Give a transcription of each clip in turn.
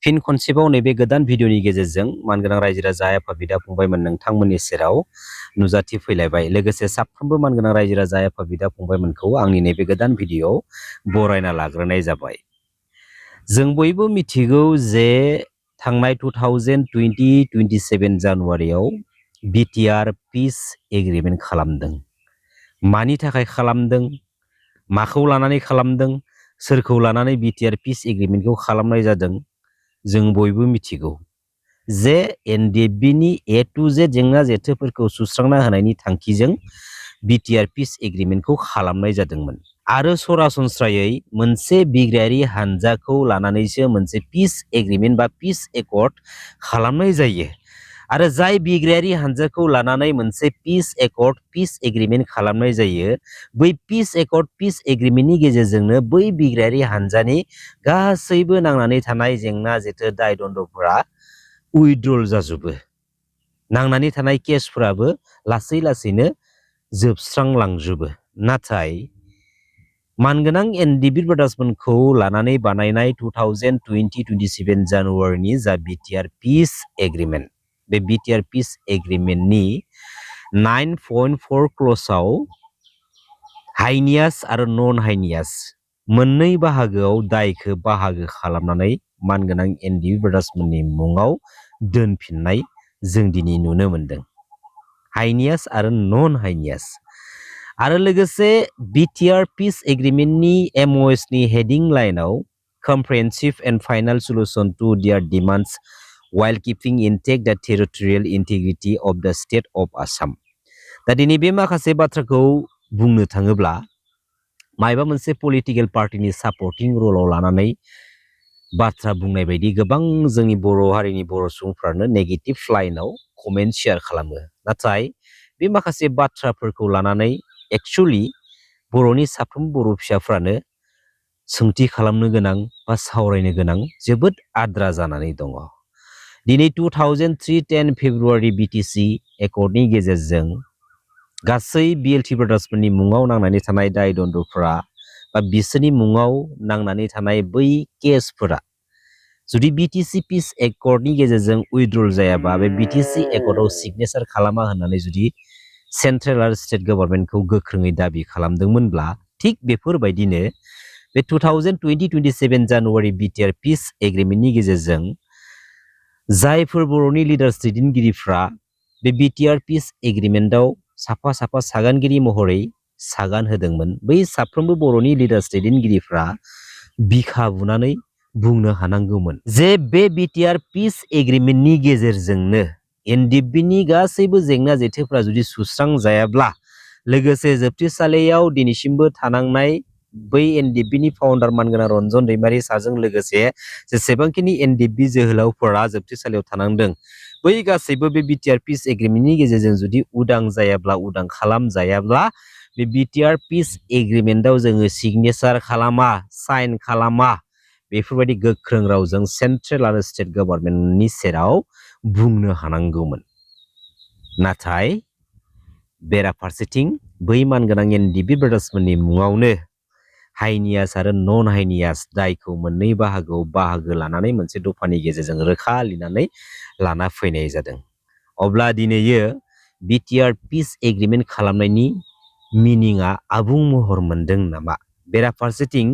फिन खनसेबाव नैबे गोदान भिडिअनि गेजेरजों मानगोनां रायजो राजा आफा बिदा फंबायमोन नोंथांमोननि सेराव नुजाथि फैलायबाय। लोगोसे साफ्रोमबो मानगोनां रायजो राजा आफा बिदा फंबायमोनखौ आंनि नैबे गोदान भिडिअआव बरायना लाग्रोनाय जाबाय। जों बयबो मिथिगौ जे थांनाय 2027 जानुवारियाव बिटिआर पिस एग्रिमेन्ट खालामदों। मानि थाखाय खालामदों, माखौ लानानै खालामदों, सोरखौ लानानै बिटिआर पिस एग्रिमेन्टखौ खालामनाय जादों, जों बयबो मिथिगौ जे एनडिएफबिनि ए टु जेड जेंना जेथोफोरखौ सुस्रांना होनायनि थांखिजों बिटिआर पिस एग्रिमेन्टखौ खालामनाय जादोंमोन। आरो सरासनस्रायै मोनसे बिग्रायारि हानजाखौ लानानैसो मोनसे पिस एग्रिमेन्ट बा पिस एकर्ड खालामनाय जायो। आरो जाय बिग्रायारि हानजाखौ लानानै मोनसे पिस एकर्ड पिस एग्रिमेन्ट खालामनाय जायो, बै पिस एकर्ड पिस एग्रिमेन्टनि गेजेरजोंनो बै बिग्रायारि हानजानि गासैबो नांनानै थानाय जेंना जेथो दाय दन्द'फोरा उइड्रल जाजोबो। नांनानै थानाय केसफोराबो लासै लासैनो जोबस्रांलांजोबो। नाथाय मानगोनां एनडिएफबि ब्रादार्समोनखौ लानानै बानायनाय 2027 जानुवारिनि जा बिटिआर पिस एग्रिमेन्ट, बे बिटिआर पिस एग्रिमेन्टनि 9.4 क्लसाव हाइनियास आरो नन हाइनियास मोननै बाहागोआव दायखौ बाहागो खालामनानै मानगोनां एनडिएफबि ब्रादार्समोननि मुङाव दोनफिननाय जों दिनै नुनो मोनदों। हाइनियास आरो नन हाइनियास। आरो लोगोसे बिटिआर पिस एग्रिमेन्टनि एमअएसनि हेडिं लाइनाव comprehensive and final solution to their demands while keeping intact the territorial integrity of the state of Assam। दा दिनै बे माखासे बाथ्राखौ बुंनो थाङोब्ला मायबा मोनसे पलिटिकेल पार्टिनि सापर्टिं रलाव लानानै बाथ्रा बुंनाय बायदि गोबां जोंनि बर' हारिनि बर' सुबुंफ्रानो नेगेटिभ लाइनाव कमेन्ट शेयार खालामो। नाथाय बे माखासे बाथ्राफोरखौ लानानै एक्चुअलि बर'नि साफ्रोम बर' फिसाफ्रानो सोंथि खालामनो गोनां बा सावरायनो गोनां जोबोद आद्रा जानानै दङ। दिनै 2003-10 फेब्रुवारि बिटिसि एकर्डनि गेजेरजों गासै बिएलटि ब्रादार्सफोरनि मुङाव नांनानै थानाय दाय दन्द'फोरा बा बिसोरनि मुङाव नांनानै थानाय बै केसफोरा जुदि बिटिसि पिस एकर्डनि गेजेरजों उइड्रल जायाबा, बे बिटिसि एकर्डआव सिगनेचार खालामा होननानै जुदि सेन्ट्रेल आरो स्टेट गभर्नमेन्टखौ गोख्रोङै दाबि खालामदोंमोनब्ला, थिग बेफोरबायदिनो बे 2027 जानुवारि बिटिआर पिस एग्रिमेन्टनि गेजेरजों जायफोर बर'नि लिडार्स दैदेनगिरिफ्रा बे बिटिआर पिस एग्रिमेन्टआव साफा साफा सागानगिरि महरै सागान होदोंमोन, बै साफ्रोमबो बर'नि लिडार्स दैदेनगिरिफ्रा बिखा बुनानै बुंनो हानांगौमोन जे बे बिटिआर पिस एग्रिमेन्टनि गेजेरजोंनो एनडिएफबिनि गासैबो जेंना जेथोफ्रा जुदि सुस्रांजायाब्ला, लोगोसे जोबथेसालियाव दिनैसिमबो थानांनाय बै एनडिएफबिनि फाउन्डार मानगोनां रन्जन दैमारि सारजों लोगोसे जेसेबांखिनि एनडिएफबि जोहोलावफोरा जोबथेसालियाव थानांदों, बै गासैबो बे बिटिआर पिस एग्रिमेन्टनि गेजेरजों जुदि उदां जायाब्ला, उदां खालामजायाब्ला, बे बिटिआर पिस एग्रिमेन्टआव जोङो सिगनेचार खालामा, साइन खालामा, बेफोरबायदि गोख्रों रावजों सेन्ट्रेल आरो स्टेट गभर्नमेन्टनि सेराव बुंनो हानांगौमोन। नाथाय बेराफारसेथिं बै मानगोनां एनडिएफबि ब्रादार्समोननि मुङावनो हाइनियास आरो नन हाइनियास दायखौ मोननै बाहागोआव बाहागो लानानै मोनसे दफानि गेजेरजों रोखा लिरनानै लाना फैनाय जादों। अब्ला दिनैयो बिटिआर पिस एग्रिमेन्ट खालामनायनि मिनिङा आबुं महर मोनदों नामा? बेराफारसेथिं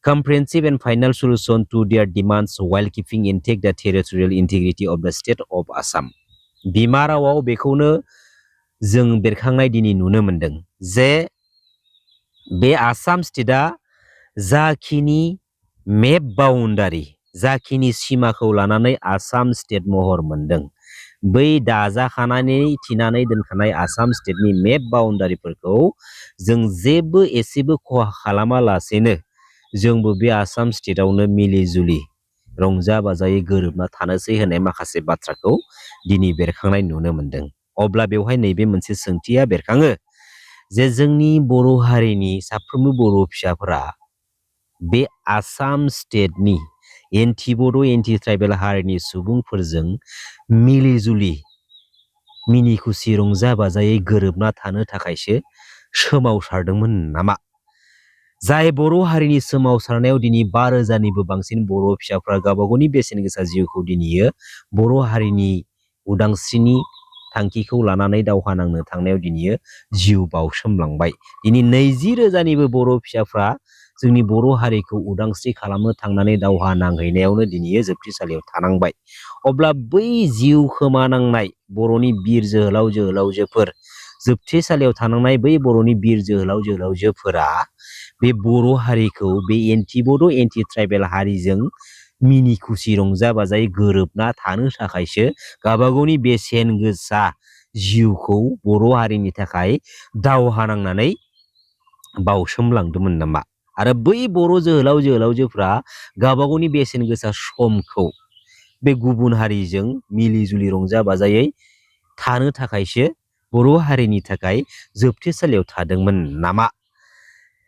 comprehensive and final solution to their demands while keeping intact the territorial integrity of the state of Assam। बिमा रावाव बेखौनो जों बेरखांनाय दिनै नुनो मोनदों जे बे आसाम स्टेटआ जाखिनि मेप बाउन्डारि, जाखिनि सिमाखौ लानानै आसाम स्टेट महर मोनदों, बै दाजाखानानै थिनानै दोनखानाय आसाम स्टेटनि मेप बाउन्डारिफोरखौ जों जेबो एसेबो खहा खालामालासेनो जोंबो बे आसाम स्टेटआवनो मिलि जुलि रंजा बाजायै गोरोबना थानोसै होननाय माखासे बाथ्राखौ दिनै बेरखांनाय नुनो मोनदों। अब्ला बेवहाय नैबे मोनसे सोंथिया बेरखाङो जे जोंनि बर' हारिनि साफ्रोमबो बर' फिसाफोरा बे आसाम स्टेटनि एन्टि बड' एन्टि ट्राइबेल हारिनि सुबुंफोरजों मिलि जुलि मिनि खुसि रंजा बाजायै गोरोबना थानो थाखायसो सोमावसारदोंमोन नामा? जाय बर' हारिनि सोमावसारनायाव दिनै 5,000निबो बांसिन बर' फिसाफ्रा गावबागावनि बेसेन गोसा जिउखौ दिनैयो बर' हारिनि उदांस्रिनि थांखिखौ लानानै दावहा नांनो थांनायाव दिनैयो जिउ बावसोमलांबाय। दिनै 20,000निबो बर' फिसाफ्रा जोंनि बर' हारिखौ उदांस्रि खालामनो थांनानै दावहा नांहैनायावनो दिनैयो जोबथेसालियाव थानांबाय। अब्ला बै जिउ खोमानांनाय बर'नि बिर जोहोलाव जोहोलावजोफोर जोबथेसालियाव थानांनाय बै बर'नि बिर जोहोलाव जोहोलावजोफोरा बे बर' हारिखौ बे एन्टि बड' एन्टि ट्राइबेल हारिजों मिनि खुसि रंजा बाजायै गोरोबना थानो थाखायसो गावबागावनि बेसेन गोसा जिउखौ बर' हारिनि थाखाय दावहा नांनानै बावसोमलांदोंमोन नामा? आरो बै बर' जोहोलाव जोहोलावजोफ्रा गावबागावनि बेसेन गोसा समखौ बे गुबुन हारिजों मिलि जुलि रंजा बाजायै थानो थाखायसो बर' हारिनि थाखाय जोबथेसालियाव थादोंमोन नामा?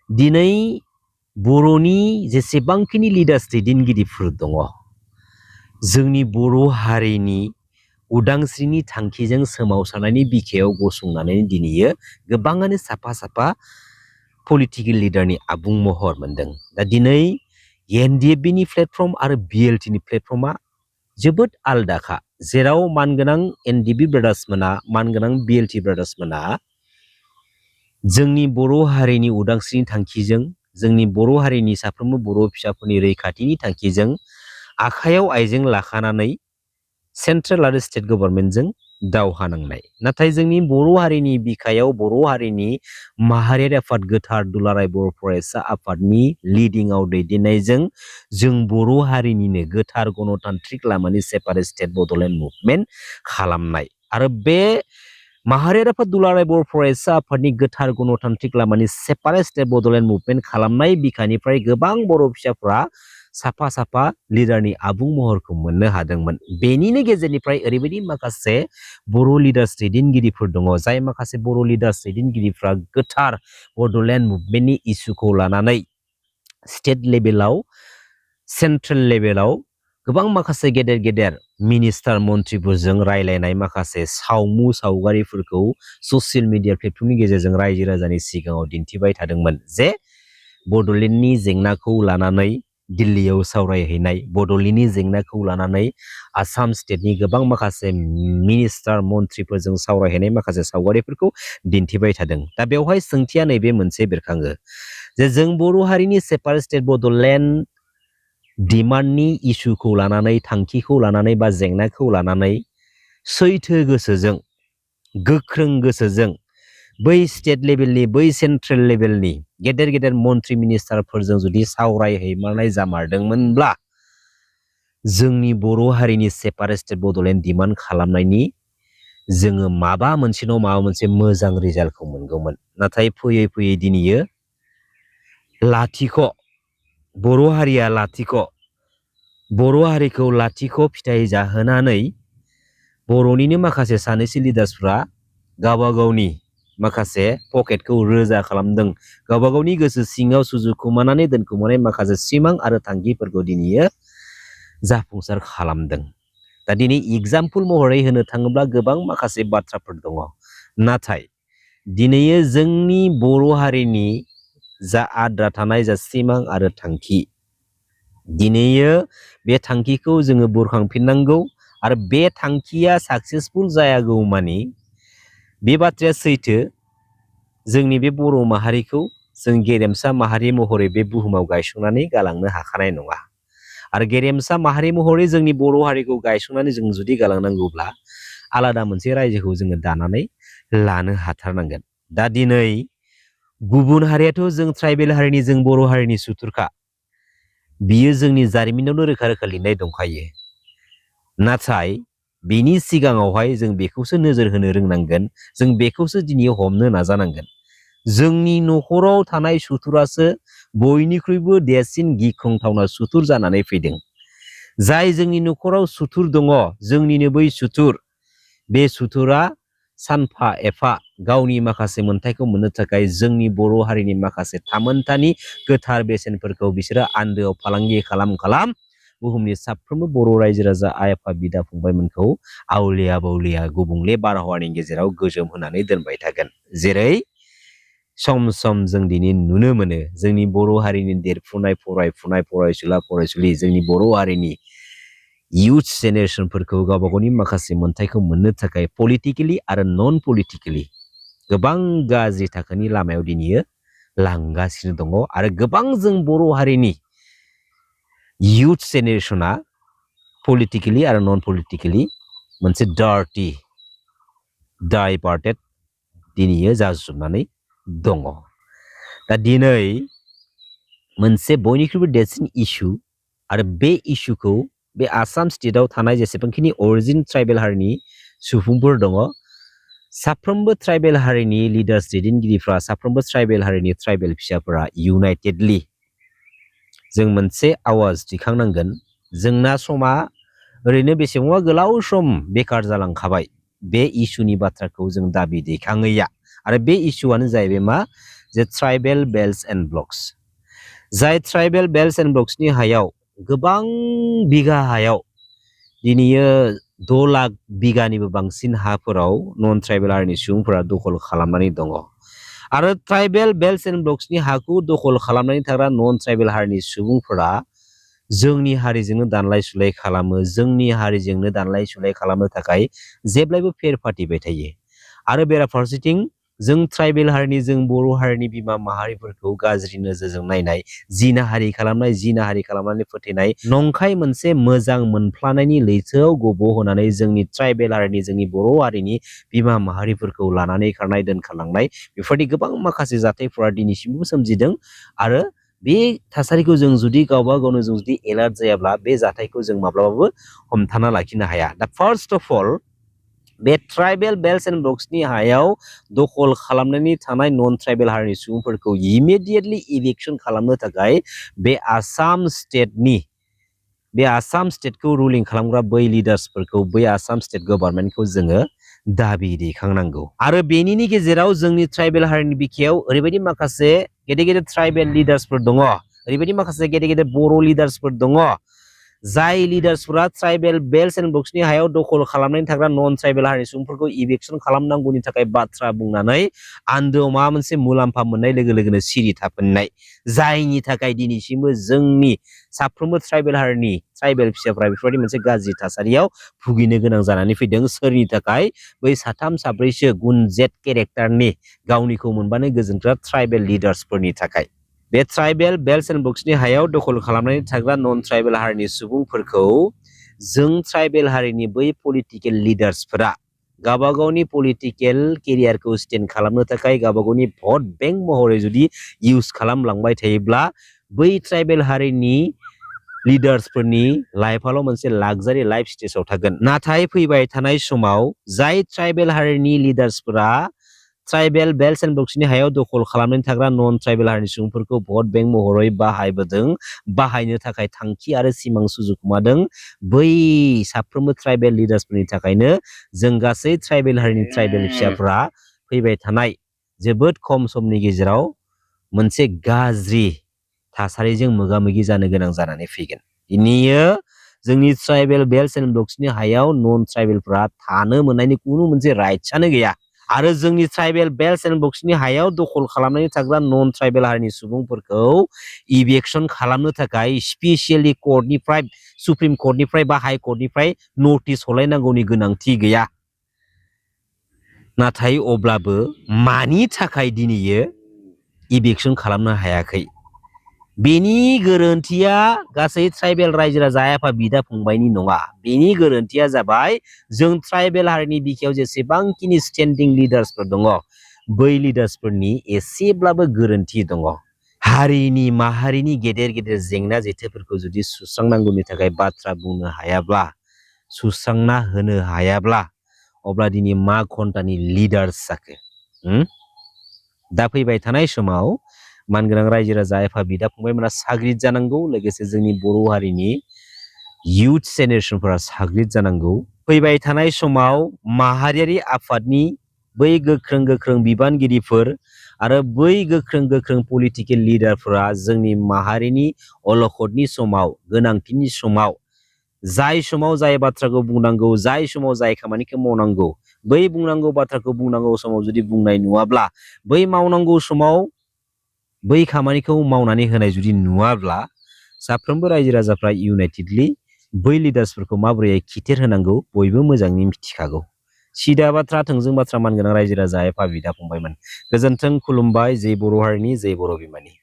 दिनै बर'नि जेसेबांखिनि लिडार्स दैदेनगिरिफोर दङ जोंनि बर' हारिनि उदांस्रिनि थांखिजों सोमावसारनायनि बिखायाव गसंनानै दिनैयो गोबाङानो साफा साफा पलिटिकेल लिडारनि आबुं महर मोनदों। दा दिनै एनडिएफबिनि प्लेटफर्म आरो बिएलटिनि प्लेटफर्मा जोबोद आलदाखा, जेराव मानगोनां एनडिएफबि ब्रादार्समोना मानगोनां बिएलटि ब्रादार्समोना जोंनि बर' हारिनि उदांस्रिनि थांखिजों जोंनि बर' हारिनि साफ्रोमबो बर' फिसाफोरनि रैखाथिनि थांखिजों आखायाव आइजें लाखानानै सेन्ट्रेल आरो स्टेट गभर्नमेन्टजों दावहा नांनाय। नाथाय जोंनि बर' हारिनि बिखायाव बर' हारिनि माहारियारि आफाद गोथार दुलाराय बर' फरायसा आफादनि लिडिंआव दैदेननायजों जों बर' हारिनिनो गोथार गणतान्त्रिक लामानि सेपारेट स्टेट बड'लेण्ड मुभमेन्ट खालामनाय आरो बे माहारियारि आफाद दुलाराय बर' फरायसा आफादनि गोथार गणतान्त्रिक लामानि सेपारेट स्टेट बड'लेण्ड मुभमेन्ट खालामनाय बिखानिफ्राय गोबां बर' फिसाफ्रा साफा साफा लिडारनि आबुं महरखौ मोननो हादोंमोन। बेनिनो गेजेरनिफ्राय ओरैबायदि माखासे बर' लिडार्स दैदेनगिरिफोर दङ जाय माखासे बर' लिडार्स दैदेनगिरिफ्रा गोथार बड'लेण्ड मुभमेन्टनि इस्युखौ लानानै स्टेट लेभेलाव सेन्ट्रेल लेभेलाव गोबां माखासे गेदेर गेदेर मिनिस्टार मन्थ्रिफोरजों रायलायनाय माखासे सावमु सावगारिफोरखौ ससियेल मिडिया प्लेटफर्मनि गेजेरजों रायजो राजानि सिगाङाव दिन्थिबाय थादोंमोन जे बड'लेण्डनि जेंनाखौ लानानै दिल्लीयाव सावरायहैनाय, बड'लेण्डनि जेंनाखौ लानानै आसाम स्टेटनि गोबां माखासे मिनिस्टार मन्थ्रिफोरजों सावरायहैनाय माखासे सावगारिफोरखौ दिन्थिबाय थादों। दा बेवहाय सोंथिया नैबे मोनसे बेरखाङो जे जों बर' हारिनि सेपारेट स्टेट बड'लेण्ड डिमान्डनि इस्युखौ लानानै थांखिखौ लानानै बा जेंनाखौ लानानै सैथो गोसोजों गोख्रों गोसोजों बै स्टेट लेभेलनि बै सेन्ट्रेल लेभेलनि गेदेर गेदेर मन्थ्रि मिनिस्टारफोरजों जुदि सावरायहैमारनाय जामारदोंमोनब्ला जोंनि बर' हारिनि सेपारेट स्टेट बड'लेण्ड डिमान्ड खालामनायनि जोङो माबा मोनसे न' माबा मोनसे मोजां रिजाल्टखौ मोनगौमोन। नाथाय फैयै फैयै दिनैयो लाथिख', बर' हारिया लाथिख', बर' हारिखौ लाथिख' फिथाइ जाहोनानै बर'निनो माखासे सानैसो लिडार्सफ्रा गावबा गावनि माखासे पकेटखौ रोजा खालामदों, गावबा गावनि गोसो सिङाव सुजुखुमानानै दोनखुमानाय माखासे सिमां आरो थांखिफोरखौ दिनैयो जाफुंसार खालामदों। दा दिनै एग्जाम्पल महरै होनो थाङोब्ला गोबां माखासे बाथ्राफोर दङ, नाथाय दिनैयो जोंनि बर' हारिनि जा आद्रा थानाय जा सिमां आरो थांखि, दिनैयो बे थांखिखौ जोङो बुरखांफिननांगौ आरो बे थांखिया साक्सेसफुल जायागौ मानि बे बाथ्राया सैथो, जोंनि बे बर' माहारिखौ जों गेरेमसा माहारि महरै बे बुहुमाव गायसंनानै गालांनो हाखानाय नङा। आरो गेरेमसा माहारि महरै जोंनि बर' हारिखौ गायसंनानै जों जुदि गालांनांगौब्ला आलादा मोनसे रायजोखौ जोङो दानानै लानो हाथारनांगोन। दा दिनै गुबुन हारियाथ' जों ट्राइबेल हारिनि जों बर' हारिनि सुथुरखा, बियो जोंनि जारिमिनावनो रोखा रोखा लिरनाय दंखायो। नाथाय बिनि सिगाङावहाय जों बेखौसो नोजोर होनो रोंनांगोन, जों बेखौसो दिनै हमनो नाजानांगोन। जोंनि न'खराव थानाय सुथुरासो बयनिख्रुइबो देरसिन गिख्रंथावना सुथुर जानानै फैदों। जाय जोंनि न'खराव सुथुर दङ, जोंनिनो बै सुथुर, बे सुथुरा सानफा एफा गावनि माखासे मोन्थायखौ मोननो थाखाय जोंनि बर' हारिनि माखासे थामोनथानि गोथार बेसेनफोरखौ बिसोरो आन्दोआव फालांगि खालाम बुहुमनि साफ्रोमबो बर' रायजो राजा आइ आफा बिदा फंबायमोनखौ आवलिया बावलिया गुबुंले बारहावानि गेजेराव गोजोम होनानै दोनबाय थागोन। जेरै सम सम जों दिनै नुनो मोनो जोंनि बर' हारिनि देरफुनाय फरायफुनाय फरायसुला फरायसुलि जोंनि बर' हारिनि इयुथ जेनेरेसनफोरखौ गावबा गावनि माखासे मोनथायखौ मोननो थाखाय पलिटिकेलि आरो नन पलिटिकेलि गोबां गाज्रि थाखोनि लामायाव दिनैयो लांगासिनो दङ आरो गोबां जों बर' हारिनि इयुथ जेनेरेसना पलिटिकेलि आरो नन पलिटिकेलि मोनसे डार्टि डाइभार्टेड दिनैयो जाजोबनानै दङ। दा दिनै मोनसे बयनिख्रुइबो देरसिन इस्यु आरो बे इस्युखौ बे आसाम स्टेटआव थानाय जेसेबांखिनि अरिजिन ट्राइबेल हारिनि सुबुंफोर दङ साफ्रोमबो ट्राइबेल हारिनि लिडार्स दैदेनगिरिफ्रा साफ्रोमबो ट्राइबेल हारिनि ट्राइबेल फिसाफोरा इउनाइटेडलि जों मोनसे आवाज दिखांनांगोन। जोंना समा ओरैनो बेसेबांबा गोलाव सम बेकार जालांखाबाय बे इस्युनि बाथ्राखौ जों दाबि दैखाङैया आरो बे इस्युआनो जाहैबाय मा जे ट्राइबेल बेल्ट्स एन्ड ब्लक्स जाय ट्राइबेल बेल्ट्स एन्ड ब्लक्सनि हायाव गोबां बिघा हायाव दिनैयो 6 लाख बिघानिबो बांसिन हाफोराव नन ट्राइबेल हारिनि सुबुंफोरा दखल खालामनानै दङ आरो ट्राइबेल बेल्ट्स एन्ड ब्लक्सनि हाखौ दखल खालामनानै थाग्रा नन ट्राइबेल हारिनि सुबुंफोरा जोंनि हारिजोंनो दानलाय सुलाय खालामो जोंनि हारिजोंनो दानलाय सुलाय खालामनो थाखाय जेब्लायबो फेर फाथिबाय थायो आरो बेराफारसेथिं जों ट्राइबेल हारिनि जों बर' हारिनि बिमा माहारिफोरखौ गाज्रि नोजोरजों नायनाय जिनाहारि खालामनानै फोथैनाय नंखाय मोनसे मोजां मोनफ्लानायनि लैथोआव गब'होनानै जोंनि ट्राइबेल हारिनि जोंनि बर' हारिनि बिमा माहारिफोरखौ लानानै खारनाय दोनखारलांनाय बेफोरबायदि गोबां माखासे जाथायफोरा दिनैसिमबो सोमजिदों आरो बे थासारिखौ जों जुदि गावबा गावनो जों जुदि एलार्ट जायाब्ला बे जाथायखौ जों माब्लाबाबो हमथाना लाखिनो हाया। दा फार्स्ट अफ अल बे ट्राइबेल बेल्ट्स एन्ड ब्लक्सनि हायाव दखल खालामनानै थानाय नन ट्राइबेल हारिनि सुबुंफोरखौ इमिडिएटलि इभिक्सन खालामनो थाखाय बे आसाम स्टेटखौ रुलिं खालामग्रा बै लिडार्सफोरखौ बै आसाम स्टेट गभर्नमेन्टखौ जोङो दाबि दैखांनांगौ आरो बेनिनि गेजेराव जोंनि ट्राइबेल हारिनि बिखायाव ओरैबायदि माखासे गेदेर गेदेर ट्राइबेल लिडार्सफोर दङ ओरैबायदि माखासे गेदेर गेदेर बर' लिडार्सफोर दङ जाय लिडार्सफोरा ट्राइबेल बेल्ट्स एन्ड ब्लक्सनि हायाव दखल खालामनानै थाग्रा नन ट्राइबेल हारिनि सुबुंफोरखौ इभिक्सन खालामनांगौनि थाखाय बाथ्रा बुंनानै आन्दोआव माबा मोनसे मुलाम्फा मोननाय लोगो लोगोनो सिरि थाफिननाय जायनि थाखाय दिनैसिमबो जोंनि साफ्रोमबो ट्राइबेल हारिनि ट्राइबेल फिसाफ्रा बेफोरबायदि मोनसे गाज्रि थासारियाव भुगिनो गोनां जानानै फैदों सोरनि थाखाय बै साथाम साब्रैसो गुनजेट केरेक्टारनि गावनिखौ मोनबानो गोजोनग्रा ट्राइबेल लिडार्सफोरनि थाखाय बे ट्राइबेल बेल्ट्स एन्ड ब्लक्सनि हायाव दखल खालामनानै थाग्रा नन ट्राइबेल हारिनि सुबुंफोरखौ जों ट्राइबेल हारिनि बै पलिटिकेल लिडार्सफोरा गावबा गावनि पलिटिकेल केरियारखौ स्टेन्ड खालामनो थाखाय गावबा गावनि भट बेंक महरै जुदि इउज खालामलांबाय थायोब्ला बै ट्राइबेल हारिनि लिडार्सफोरनि लाइफआल' मोनसे लाक्जारि लाइफ स्टेजाव थागोन नाथाय फैबाय थानाय समाव जाय ट्राइबेल हारिनि लिडार्सफोरा ट्राइबेल बेल्ट्स एन्ड ब्लक्सनि हायाव दखल खालामनानै थाग्रा नन ट्राइबेल हारिनि सुबुंफोरखौ भट बेंक महरै बाहायनो थाखाय थांखि आरो सिमां सुजुखुमादों बै साफ्रोमबो ट्राइबेल लिडार्सफोरनि थाखायनो जों गासै ट्राइबेल हारिनि ट्राइबेल फिसाफोरा फैबाय थानाय जोबोद खम समनि गेजेराव मोनसे गाज्रि थासारिजों मोगा मोगि जानो गोनां जानानै फैगोन। दिनैयो जोंनि ट्राइबेल बेल्ट्स एन्ड ब्लक्सनि हायाव नन ट्राइबेलफ्रा थानो मोननायनि खुनु मोनसे राइट्सआनो गैया आरो जोंनि ट्राइबेल बेल्ट्स एन्ड ब्लक्सनि हायाव दखल खालामनानै थाग्रा नन ट्राइबेल हारिनि सुबुंफोरखौ इभिक्सन खालामनो थाखाय स्पेसियेलि कर्टनिफ्राय सुप्रिम कर्टनिफ्राय बा हाइ कर्टनिफ्राय नटिस हलायनांगौनि गोनांथि गैया नाथाय अब्लाबो मानि थाखाय दिनैयो इभिक्सन खालामनो हायाखै बेनि गोरोन्थिया गासै ट्राइबेल रायजो राजा आफा बिदा फंबायनि नङा बेनि गोरोन्थिया जाबाय जों ट्राइबेल हारिनि बिखायाव जेसेबांखिनि स्टेन्डिं लिडार्सफोर दङ बै लिडार्सफोरनि एसेब्लाबो गोरोन्थि दङ हारिनि माहारिनि गेदेर गेदेर जेंना जेथोफोरखौ जुदि सुस्रांनांगौनि थाखाय बाथ्रा बुंनो हायाब्ला सुस्रांना होनो हायाब्ला अब्ला दिनै मा घन्टानि लिडार्स जाखो दा फैबाय थानाय समाव मानगोनां रायजो राजा आफा बिदा फंबायमोना साग्रिद जानांगौ लोगोसे जोंनि बर' हारिनि इयुथ जेनेरेसनफोरा साग्रिद जानांगौ फैबाय थानाय समाव माहारियारि आफादनि बै गोख्रों बिबानगिरिफोर आरो बै गोख्रों पलिटिकेल लिडारफोरा जोंनि माहारिनि अलखदनि समाव गोनांथिनि समाव जाय बाथ्राखौ बुंनांगौ जाय समाव जाय खामानिखौ मावनांगौ बै बुंनांगौ बाथ्राखौ बुंनांगौ समाव जुदि बुंनाय नुवाब्ला, बै मावनांगौ समाव बै खामानिखौ मावनानै होनाय जुदि नुवाब्ला, साफ्रोमबो रायजो राजाफ्रा इउनाइटेडलि बै लिडार्सफोरखौ माबोरै खिथेर होनांगौ बयबो मोजाङै मिथिखागौ। सिदा बाथ्रा, थोंजों बाथ्रा, मानगोनां रायजो राजा, एफा बिदा फंबायमोन। गोजोन्थों, खुलुमबाय। जै बर' हारिनि, जै बर' बिमानि।